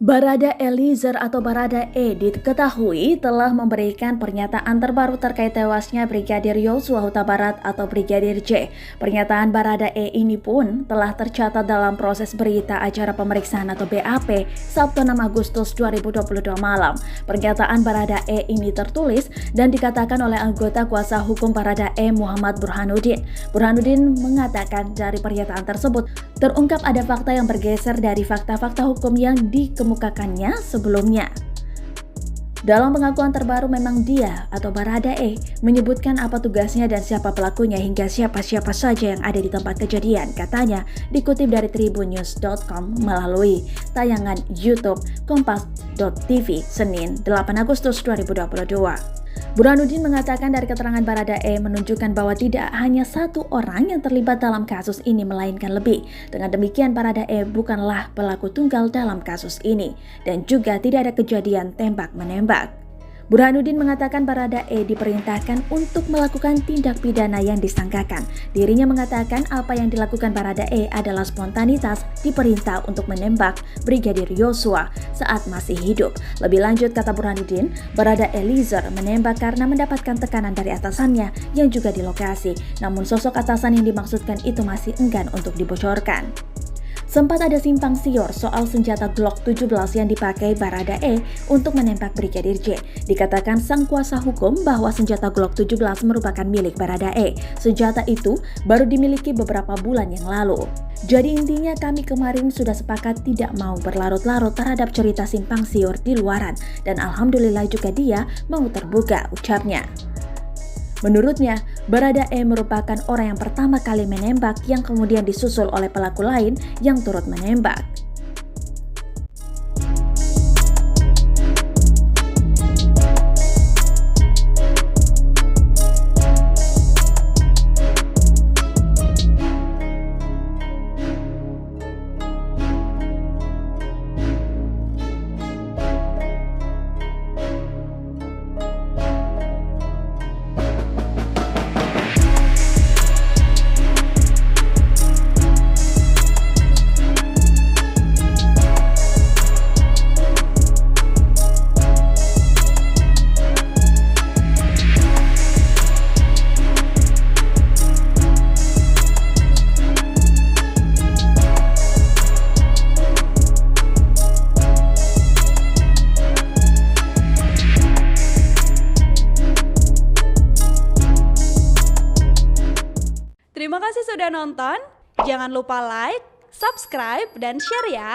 Barada Eliezer atau Barada E diketahui telah memberikan pernyataan terbaru terkait tewasnya Brigadir Yosua Huta Barat atau Brigadir J. Pernyataan Barada E ini pun telah tercatat dalam proses berita acara pemeriksaan atau BAP Sabtu 6 Agustus 2022 malam. Pernyataan Barada E ini tertulis dan dikatakan oleh anggota kuasa hukum Barada E Muhammad Burhanuddin. Burhanuddin mengatakan dari pernyataan tersebut terungkap ada fakta yang bergeser dari fakta-fakta hukum yang dikemukakannya sebelumnya. Dalam pengakuan terbaru memang dia atau Barada E menyebutkan apa tugasnya dan siapa pelakunya hingga siapa-siapa saja yang ada di tempat kejadian, katanya dikutip dari tribunnews.com melalui tayangan YouTube Kompas.tv Senin 8 Agustus 2022. Burhanuddin mengatakan dari keterangan Barada E menunjukkan bahwa tidak hanya satu orang yang terlibat dalam kasus ini melainkan lebih. Dengan demikian Barada E bukanlah pelaku tunggal dalam kasus ini dan juga tidak ada kejadian tembak-menembak. Burhanuddin mengatakan Barada E diperintahkan untuk melakukan tindak pidana yang disangkakan. Dirinya mengatakan apa yang dilakukan Barada E adalah spontanitas diperintah untuk menembak Brigadir Yosua saat masih hidup. Lebih lanjut kata Burhanuddin, Barada Eliezer menembak karena mendapatkan tekanan dari atasannya yang juga di lokasi. Namun sosok atasan yang dimaksudkan itu masih enggan untuk dibocorkan. Sempat ada simpang siur soal senjata Glock 17 yang dipakai Barada E untuk menembak Brigadir J. Dikatakan sang kuasa hukum bahwa senjata Glock 17 merupakan milik Barada E. Senjata itu baru dimiliki beberapa bulan yang lalu. Jadi intinya kami kemarin sudah sepakat tidak mau berlarut-larut terhadap cerita simpang siur di luaran. Dan alhamdulillah juga dia mau terbuka, ucapnya. Menurutnya, Barada E merupakan orang yang pertama kali menembak yang kemudian disusul oleh pelaku lain yang turut menembak. Terima kasih sudah nonton. Jangan lupa like, subscribe, dan share ya.